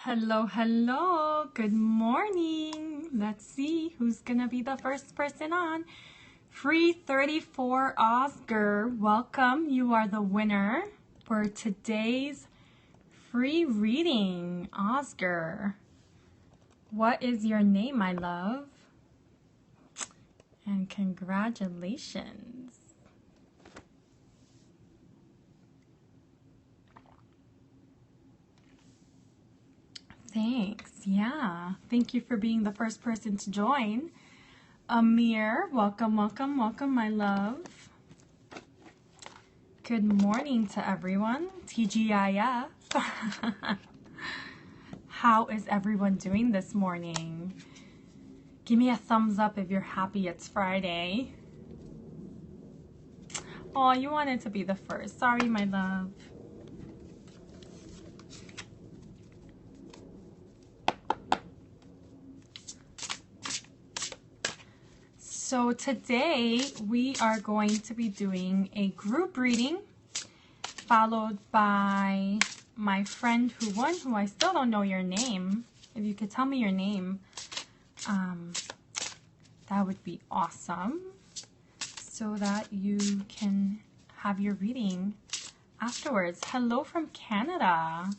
Hello, hello. Good morning. Let's see who's going to be the first person on. Free 34 Oscar. Welcome. You are the winner for today's free reading. Oscar. What is your name, my love? And congratulations. Thanks. Yeah. Thank you for being the first person to join. Amir, welcome, welcome, welcome, my love. Good morning to everyone. TGIF. How is everyone doing this morning? Give me a thumbs up if you're happy it's Friday. Oh, you wanted to be the first. Sorry, my love. So today we are going to be doing a group reading followed by my friend who won, who I still don't know your name. If you could tell me your name, that would be awesome, so that you can have your reading afterwards. Hello from Canada.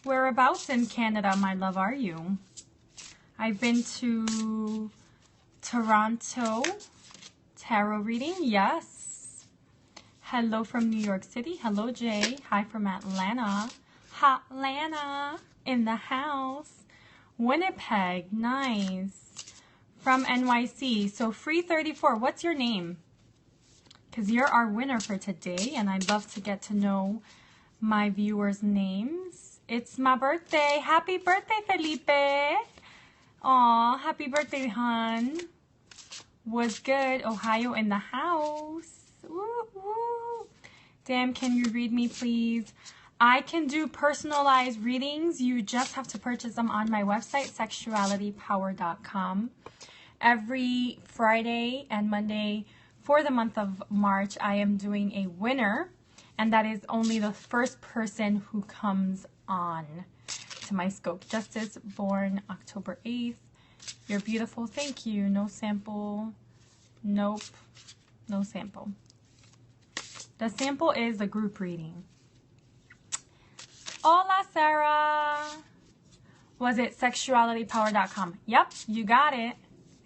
Whereabouts in Canada, my love, are you? I've been to Toronto tarot reading, yes. Hello from New York City. Hello, Jay. Hi from Atlanta. Hotlanta in the house. Winnipeg, nice. From NYC. So free 34. What's your name? Because you're our winner for today, and I'd love to get to know my viewers' names. It's my birthday. Happy birthday, Felipe. Aw, happy birthday, hon. Was good. Ohio in the house. Woo, woo. Damn, can you read me, please? I can do personalized readings. You just have to purchase them on my website, sexualitypower.com. Every Friday and Monday for the month of March, I am doing a winner, and that is only the first person who comes on to my scope. Justice, born October 8th. You're beautiful. Thank you. No sample. Nope. No sample. The sample is the group reading. Hola, Sarah. Was it sexualitypower.com? Yep, you got it.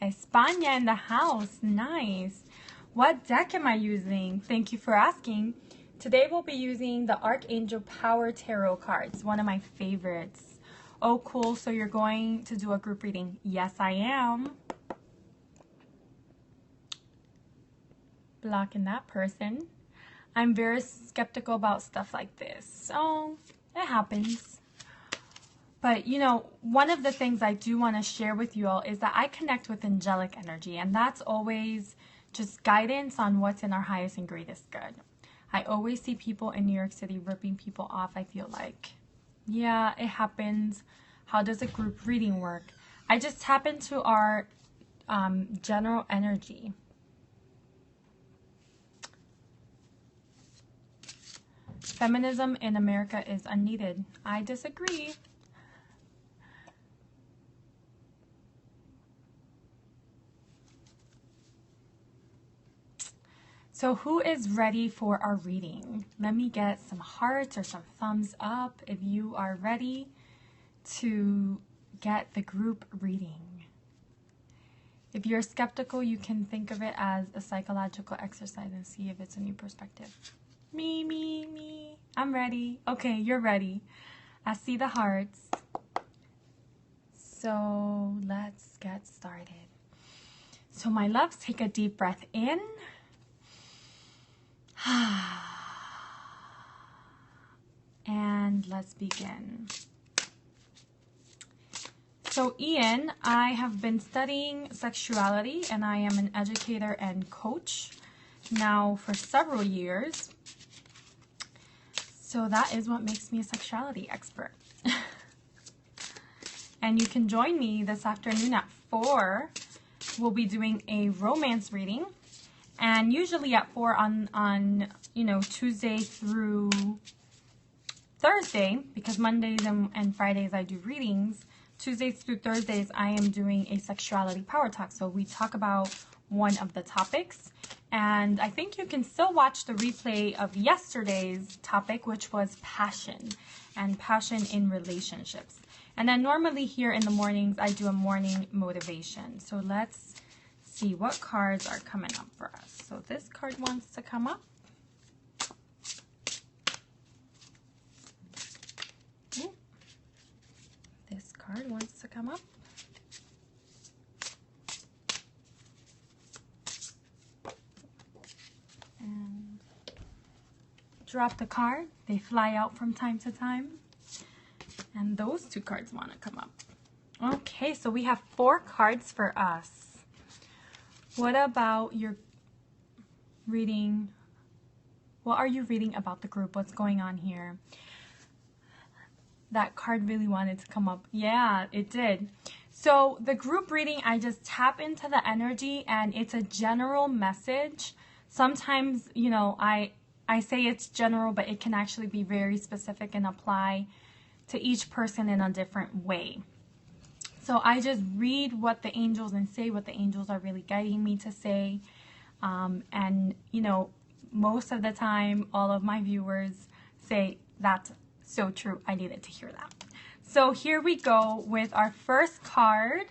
España in the house. Nice. What deck am I using? Thank you for asking. Today we'll be using the Archangel Power Tarot cards, one of my favorites. Oh, cool. So you're going to do a group reading? Yes, I am. Blocking that person. I'm very skeptical about stuff like this. So it happens. But, you know, one of the things I do want to share with you all is that I connect with angelic energy. And that's always just guidance on what's in our highest and greatest good. I always see people in New York City ripping people off, I feel like. Yeah, it happens. How does a group reading work? I just tap into our general energy. Feminism in America is unneeded. I disagree. So who is ready for our reading? Let me get some hearts or some thumbs up if you are ready to get the group reading. If you're skeptical, you can think of it as a psychological exercise and see if it's a new perspective. Me. I'm ready. Okay, you're ready. I see the hearts. So let's get started. So my loves, take a deep breath in. And let's begin. So Ian, I have been studying sexuality, and I am an educator and coach now for several years. So that is what makes me a sexuality expert. And you can join me this afternoon at 4. We'll be doing a romance reading. And usually at 4 on Tuesday through Thursday, because Mondays and Fridays I do readings, Tuesdays through Thursdays I am doing a sexuality power talk. So we talk about one of the topics, and I think you can still watch the replay of yesterday's topic, which was passion and passion in relationships. And then normally here in the mornings I do a morning motivation. So let's see what cards are coming up for us. So this card wants to come up. This card wants to come up. And drop the card. They fly out from time to time. And those two cards want to come up. Okay, so we have 4 cards for us. What about your reading? What are you reading about the group? What's going on here? That card really wanted to come up. Yeah, it did. So the group reading, I just tap into the energy and it's a general message. Sometimes, you know, I say it's general, but it can actually be very specific and apply to each person in a different way. So I just read what the angels and say what the angels are really guiding me to say. And, you know, most of the time, all of my viewers say, that's so true. I needed to hear that. So here we go with our first card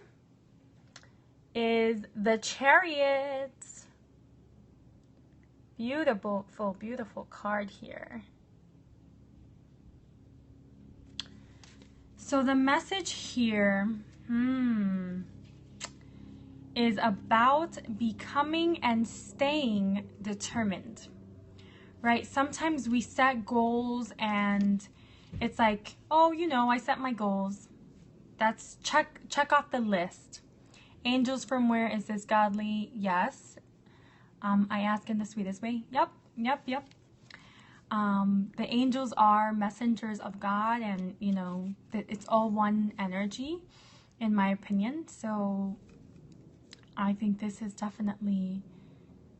is the Chariot. Beautiful, beautiful card here. So the message here is about becoming and staying determined, right? Sometimes we set goals and it's like, oh, you know, I set my goals. That's check off the list. Angels from where? Is this godly? Yes. I ask in the sweetest way. Yep. The angels are messengers of God, and you know it's all one energy, in my opinion. So I think this is definitely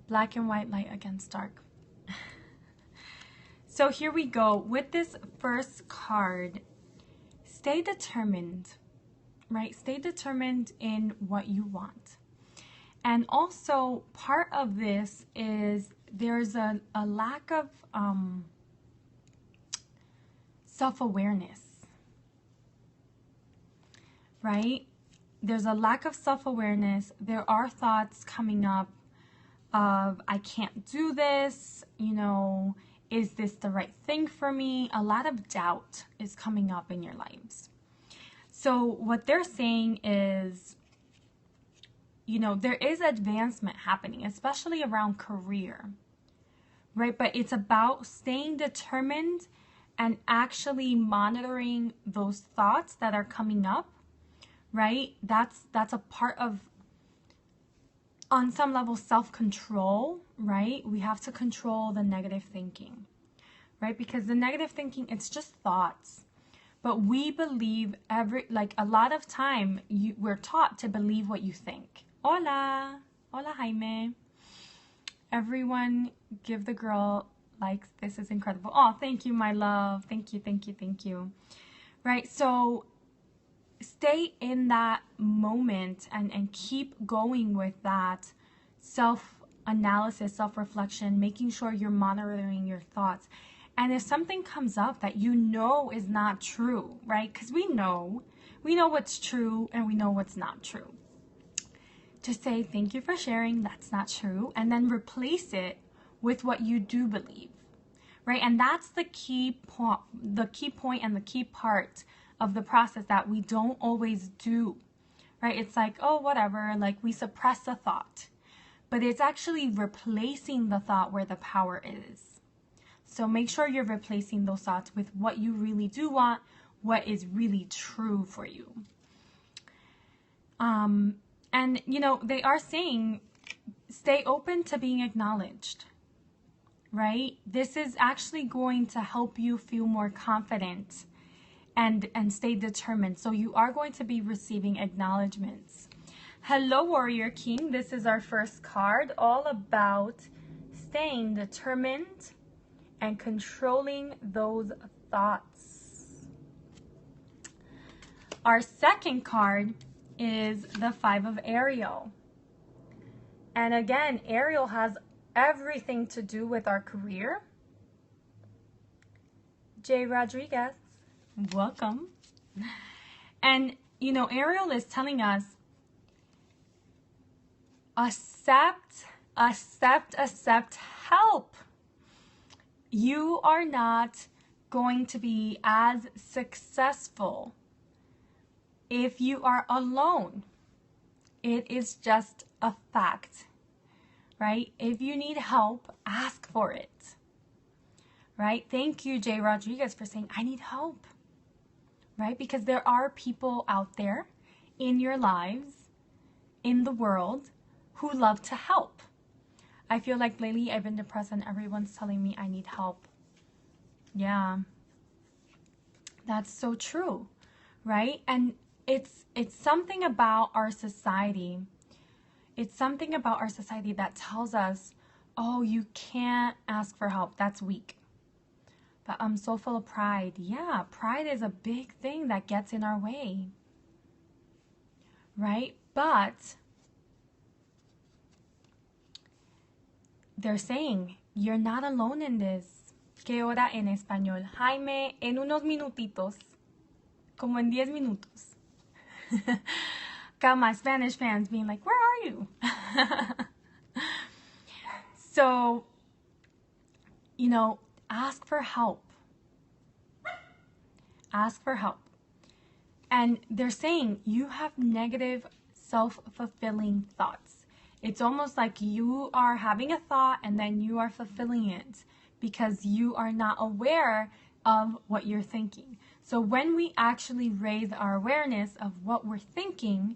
black and white, light against dark. So here we go with this first card. Stay determined, right? Stay determined in what you want. And also part of this is there's a lack of self-awareness, right? There's a lack of self-awareness. There are thoughts coming up of, I can't do this, you know, is this the right thing for me? A lot of doubt is coming up in your lives. So what they're saying is, you know, there is advancement happening, especially around career, right? But it's about staying determined and actually monitoring those thoughts that are coming up, right? That's a part of, on some level, self-control, right? We have to control the negative thinking, right? Because the negative thinking, it's just thoughts. But we believe a lot of time, we're taught to believe what you think. Hola Jaime. Everyone give the girl likes. This is incredible. Oh, thank you, my love. Thank you. Right, so stay in that moment and keep going with that self-analysis, self-reflection, making sure you're monitoring your thoughts. And if something comes up that you know is not true, right? Because we know what's true and we know what's not true. Just say, thank you for sharing, that's not true, and then replace it with what you do believe, right? And that's the key point and the key part of the process that we don't always do, right? It's like, oh, whatever, like we suppress the thought, but it's actually replacing the thought where the power is. So make sure you're replacing those thoughts with what you really do want, what is really true for you. And, you know, they are saying, stay open to being acknowledged, right? This is actually going to help you feel more confident and stay determined. So you are going to be receiving acknowledgments. Hello, Warrior King. This is our first card, all about staying determined and controlling those thoughts. Our second card is the Five of Ariel. And again, Ariel has everything to do with our career. Jay Rodriguez, welcome. And, you know, Ariel is telling us, accept help. You are not going to be as successful if you are alone. It is just a fact, right? If you need help, ask for it, right? Thank you, Jay Rodriguez, for saying, I need help, right? Because there are people out there in your lives, in the world, who love to help. I feel like lately I've been depressed and everyone's telling me I need help. Yeah, that's so true, right? And it's something about our society. It's something about our society that tells us, oh, you can't ask for help. That's weak. But I'm so full of pride. Yeah, pride is a big thing that gets in our way, right? But they're saying, you're not alone in this. ¿Qué hora en español? Jaime, en unos minutitos. Como en 10 minutos. Got my Spanish fans being like, where are you? So, you know, ask for help. Ask for help. And they're saying you have negative self-fulfilling thoughts. It's almost like you are having a thought and then you are fulfilling it because you are not aware of what you're thinking. So when we actually raise our awareness of what we're thinking,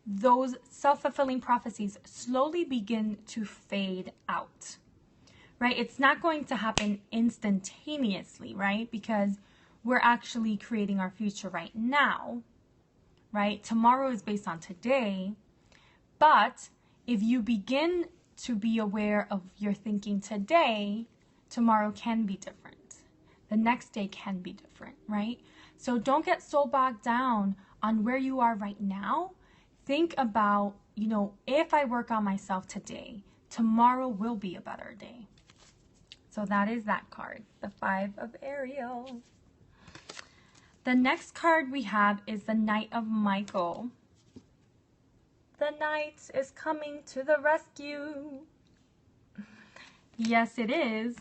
those self-fulfilling prophecies slowly begin to fade out, right? It's not going to happen instantaneously, right? Because we're actually creating our future right now, right? Tomorrow is based on today, but if you begin to be aware of your thinking today, tomorrow can be different. The next day can be different, right? So don't get so bogged down on where you are right now. Think about, you know, if I work on myself today, tomorrow will be a better day. So that is that card, the Five of Ariel. The next card we have is the Knight of Michael. The knight is coming to the rescue. Yes, it is.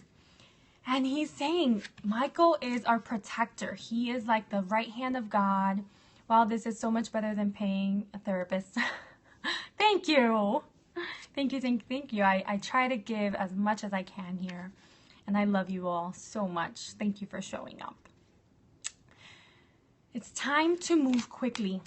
And he's saying Michael is our protector. He is like the right hand of God. Wow, this is so much better than paying a therapist. Thank you. Thank you. I try to give as much as I can here. And I love you all so much. Thank you for showing up. It's time to move quickly.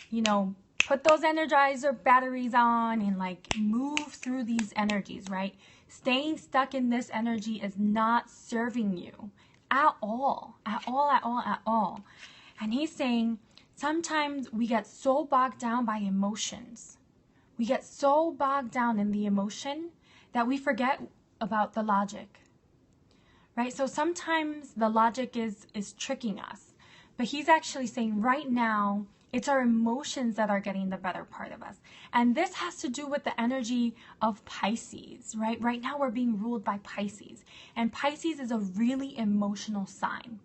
You know, put those Energizer batteries on and like move through these energies, right? Staying stuck in this energy is not serving you at all. And he's saying sometimes we get so bogged down by emotions. We get so bogged down in the emotion that we forget about the logic, right? So sometimes the logic is tricking us, but he's actually saying right now, it's our emotions that are getting the better part of us. And this has to do with the energy of Pisces, right? Right now we're being ruled by Pisces. And Pisces is a really emotional sign,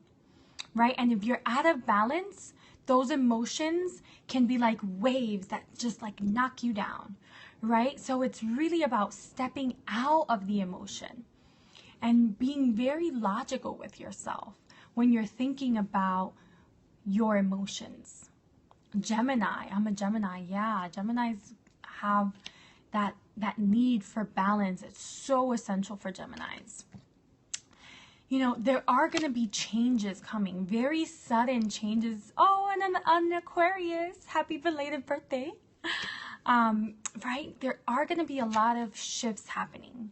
right? And if you're out of balance, those emotions can be like waves that just like knock you down, right? So it's really about stepping out of the emotion and being very logical with yourself when you're thinking about your emotions. Gemini, I'm a Gemini. Yeah, Geminis have that need for balance. It's so essential for Geminis. You know, there are going to be changes coming, very sudden changes. Oh, and an Aquarius, happy belated birthday. Right? There are going to be a lot of shifts happening.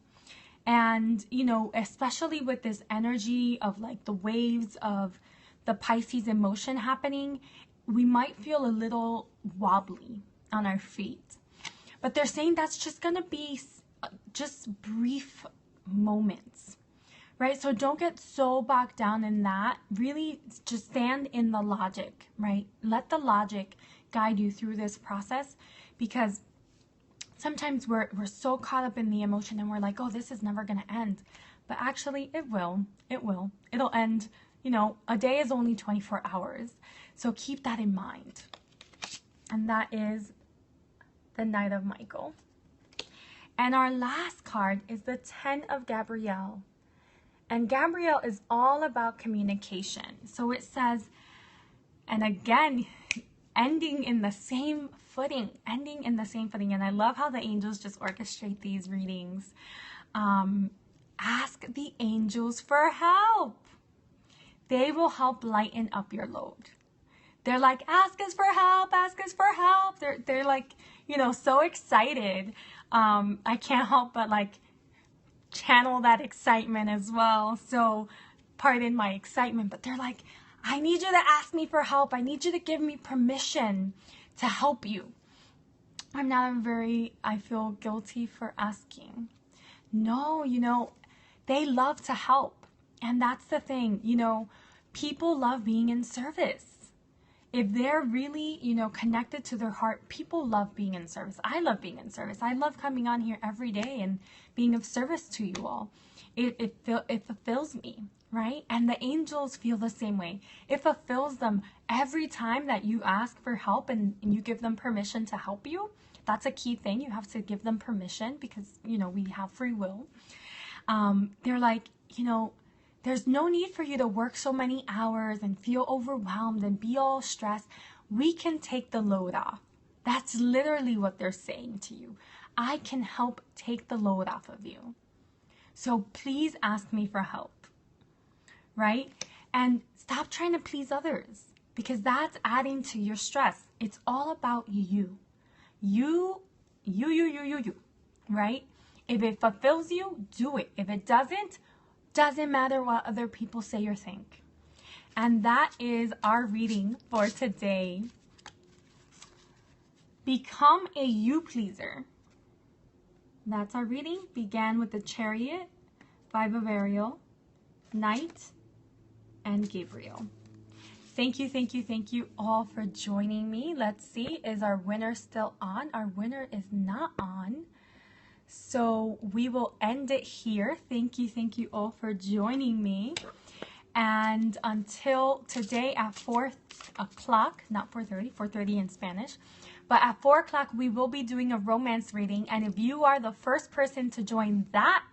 And, you know, especially with this energy of like the waves of the Pisces emotion happening, we might feel a little wobbly on our feet. But they're saying that's just going to be just brief moments, right? So don't get so bogged down in that. Really just stand in the logic, right? Let the logic guide you through this process, because sometimes we're so caught up in the emotion and we're like, oh, this is never going to end. But actually it will. It'll end. You know, a day is only 24 hours. So keep that in mind. And that is the Knight of Michael. And our last card is the 10 of Gabrielle. And Gabrielle is all about communication. So it says, and again, ending in the same footing. And I love how the angels just orchestrate these readings. Ask the angels for help. They will help lighten up your load. They're like, ask us for help, ask us for help. They're like, you know, so excited. I can't help but like channel that excitement as well. So pardon my excitement, but they're like, I need you to ask me for help. I need you to give me permission to help you. I feel guilty for asking. No, you know, they love to help. And that's the thing, you know, people love being in service. If they're really, you know, connected to their heart, people love being in service. I love being in service. I love coming on here every day and being of service to you all. It fulfills me, right? And the angels feel the same way. It fulfills them every time that you ask for help and you give them permission to help you. That's a key thing. You have to give them permission because, you know, we have free will. They're like, you know, there's no need for you to work so many hours and feel overwhelmed and be all stressed. We can take the load off. That's literally what they're saying to you. I can help take the load off of you. So please ask me for help, right? And stop trying to please others because that's adding to your stress. It's all about you. You, right? If it fulfills you, do it. If it doesn't matter what other people say or think. And that is our reading for today. Become a you pleaser. That's our reading. Began with the Chariot, 5 of Ariel, Knight, and Gabriel. Thank you all for joining me. Let's see, is our winner still on? Our winner is not on. So we will end it here. Thank you all for joining me. And until today at 4 o'clock, not 4:30, 4:30 in Spanish, but at 4 o'clock we will be doing a romance reading. And if you are the first person to join that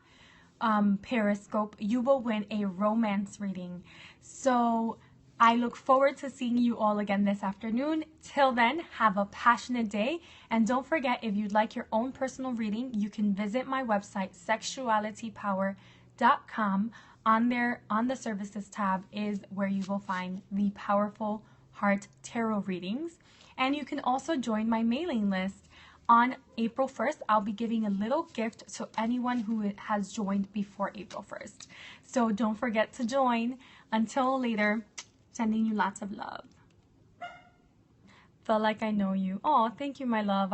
Periscope, you will win a romance reading. So I look forward to seeing you all again this afternoon. Till then, have a passionate day. And don't forget, if you'd like your own personal reading, you can visit my website, sexualitypower.com. On the services tab is where you will find the Powerful Heart Tarot readings. And you can also join my mailing list. On April 1st, I'll be giving a little gift to anyone who has joined before April 1st. So don't forget to join. Until later, sending you lots of love. Felt like I know you. Oh, thank you, my love.